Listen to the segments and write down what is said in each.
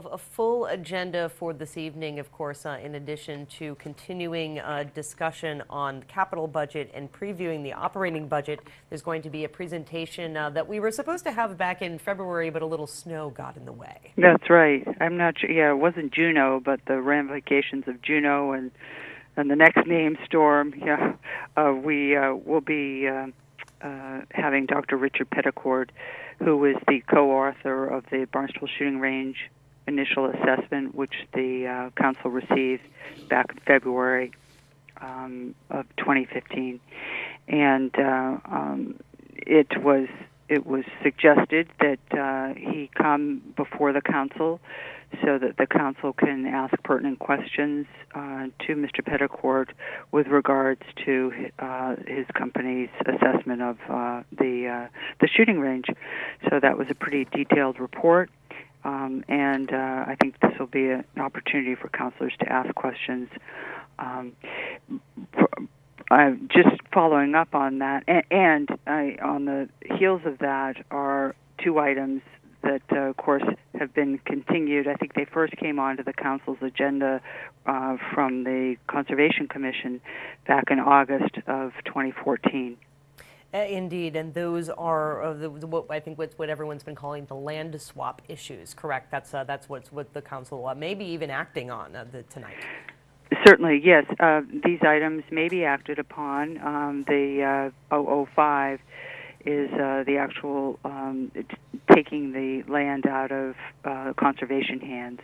a full agenda for this evening, of course, in addition to continuing discussion on the capital budget and previewing the operating budget. There's going to be a presentation that we were supposed to have back in February, but a little snow got in the way. That's right. I'm not sure. Yeah, it wasn't Juno, but the ramifications of Juno and the next name storm. Yeah, we will be having Dr. Richard Peddicord, who is the co-author of the Barnstable Shooting Range initial assessment, which the council received back in February of 2015, and it was suggested that he come before the council so that the council can ask pertinent questions to Mr. Peddicord with regards to his company's assessment of the shooting range. So that was a pretty detailed report, and I think this will be an opportunity for councilors to ask questions. Just following up on that, and on the heels of that are two items that, of course, have been continued. I think they first came onto the council's agenda from the Conservation Commission back in August of 2014. Indeed, and those are what I think what everyone's been calling the land swap issues. Correct? That's what the council may be even acting on tonight. Certainly, yes. These items may be acted upon. The 005 is the actual taking the land out of conservation hands,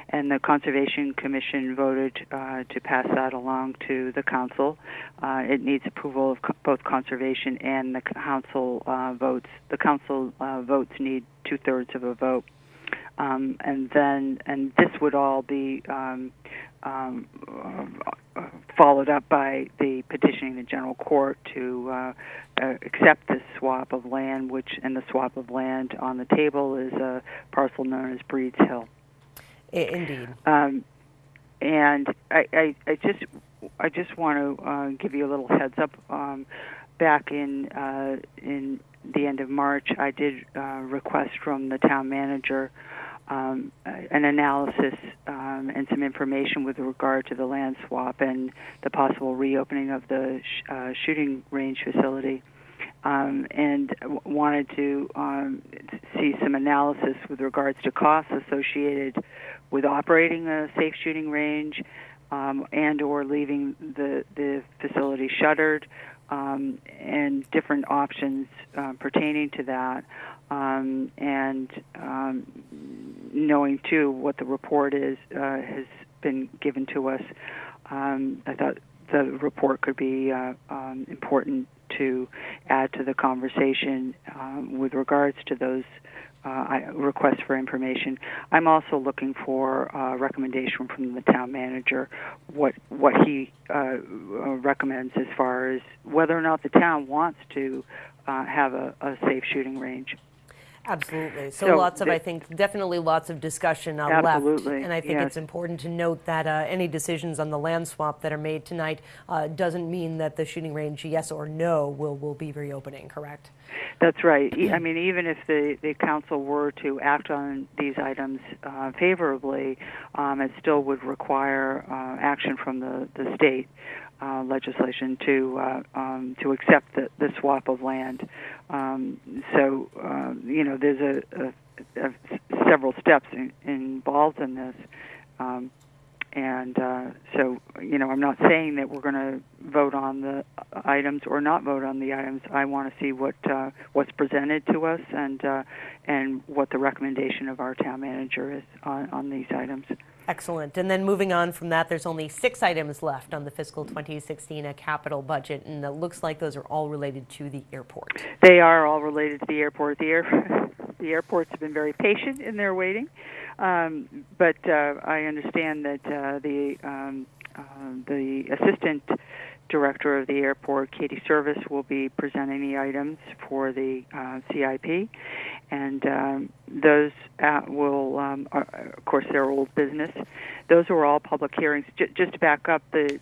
and the Conservation Commission voted to pass that along to the council. It needs approval of both conservation and the council votes. The council votes need 2/3 of a vote, and this would all be followed up by the petitioning the general court to accept this swap of land, and the swap of land on the table is a parcel known as Breeds Hill. Indeed. And I just want to give you a little heads up. Back in the end of March, I did request from the town manager an analysis and some information with regard to the land swap and the possible reopening of the shooting range facility, and wanted to see some analysis with regards to costs associated with operating a safe shooting range and or leaving the facility shuttered, and different options pertaining to that. And knowing too what the report is has been given to us, I thought the report could be important to add to the conversation with regards to those requests for information. I'm also looking for a recommendation from the town manager, what he recommends as far as whether or not the town wants to have a safe shooting range. Absolutely. So lots of, I think, definitely lots of discussion left. Absolutely. And I think it's important to note that any decisions on the land swap that are made tonight doesn't mean that the shooting range, yes or no, will be reopening, correct? That's right. I mean, even if the council were to act on these items favorably, it still would require action from the state legislation to accept the swap of land. So there's several steps involved in this, and so I'm not saying that we're going to vote on the items or not vote on the items. I want to see what's presented to us and what the recommendation of our town manager is on these items. Excellent. And then moving on from that, there's only 6 items left on the fiscal 2016 capital budget, and it looks like those are all related to the airport. They are all related to the airport. The airports have been very patient in their waiting, but I understand that the assistant director of the airport, Katie Service, will be presenting the items for the CIP, and those will, of course, they're old business. Those are all public hearings. Just to back up, the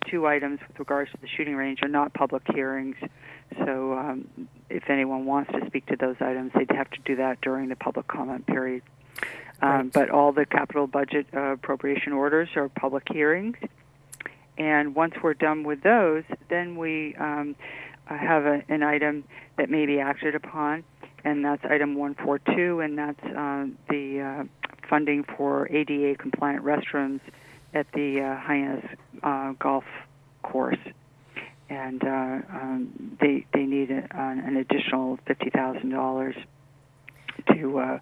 2 items with regards to the shooting range are not public hearings. So if anyone wants to speak to those items, they'd have to do that during the public comment period. But all the capital budget appropriation orders are public hearings. And once we're done with those, then we have an item that may be acted upon, and that's item 142, and that's the funding for ADA compliant restrooms at the Hyannis golf course. And they need an additional $50,000 to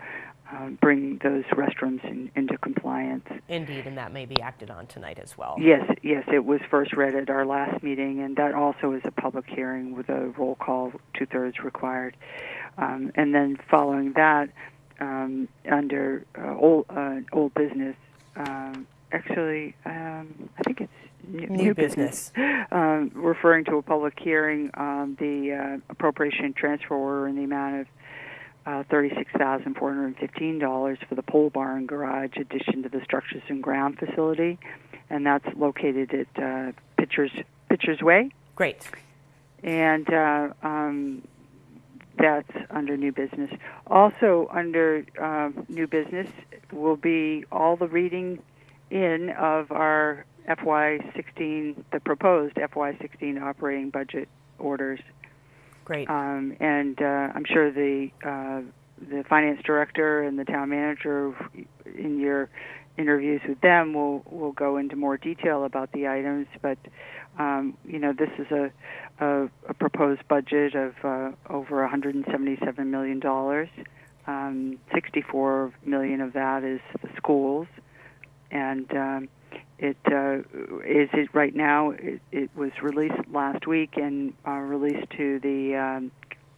bring those restrooms into compliance. Indeed, and that may be acted on tonight as well. Yes, it was first read at our last meeting, and that also is a public hearing with a roll call, 2/3 required. And then following that, under old business, actually, I think it's new business. Referring to a public hearing, the appropriation transfer order in the amount of $36,415 for the pole barn garage addition to the structures and ground facility, and that's located at Pitchers Way. Great. And that's under new business. Also under new business will be all the reading in of our FY16, the proposed FY16 operating budget orders. Great. And I'm sure the finance director and the town manager, in your interviews with them, will go into more detail about the items. But this is a proposed budget of over $177 million. $64 million of that is the schools, and right now. It was released last week and released to the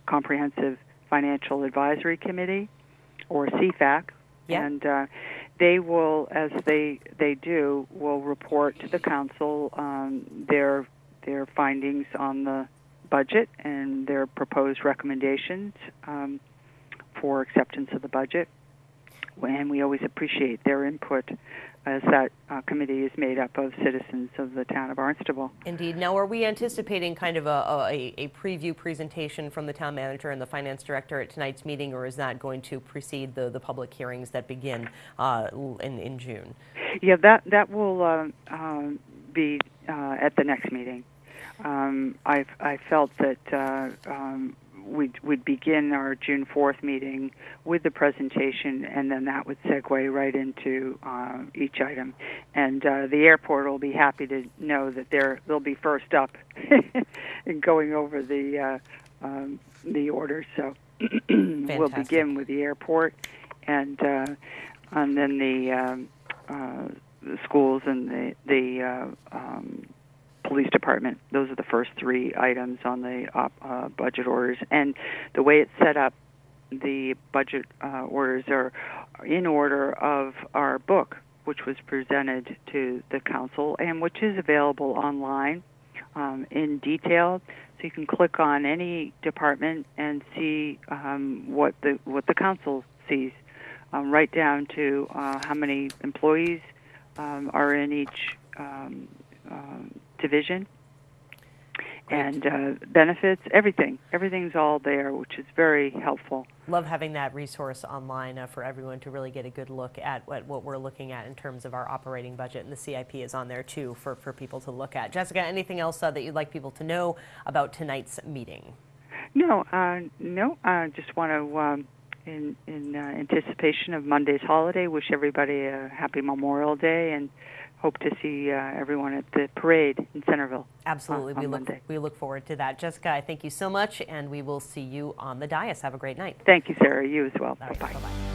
Comprehensive Financial Advisory Committee, or CFAC, and they will, as they do, will report to the council their findings on the budget and their proposed recommendations for acceptance of the budget. And we always appreciate their input, as that committee is made up of citizens of the town of Barnstable. Indeed. Now, are we anticipating kind of a preview presentation from the town manager and the finance director at tonight's meeting, or is that going to precede the public hearings that begin in June? Yeah, that will be at the next meeting. I felt that we'd begin our June 4th meeting with the presentation, and then that would segue right into each item. And the airport will be happy to know that they'll be first up in going over the orders. So we'll begin with the airport, and then the schools and the police department. Those are the first three items on the budget orders. And the way it's set up, the budget orders are in order of our book, which was presented to the council and which is available online in detail. So you can click on any department and see what the council sees, right down to how many employees are in each division. And benefits, everything's all there, which is very helpful. Love having that resource online for everyone to really get a good look at what we're looking at in terms of our operating budget, and the CIP is on there too for people to look at. Jessica, anything else that you'd like people to know about tonight's meeting? No. I just want to, in anticipation of Monday's holiday, wish everybody a happy Memorial Day, and hope to see everyone at the parade in Centerville. Absolutely. On we look forward to that. Jessica, I thank you so much, and we will see you on the dais. Have a great night. Thank you, Sarah. You as well. Right, bye-bye. Bye-bye.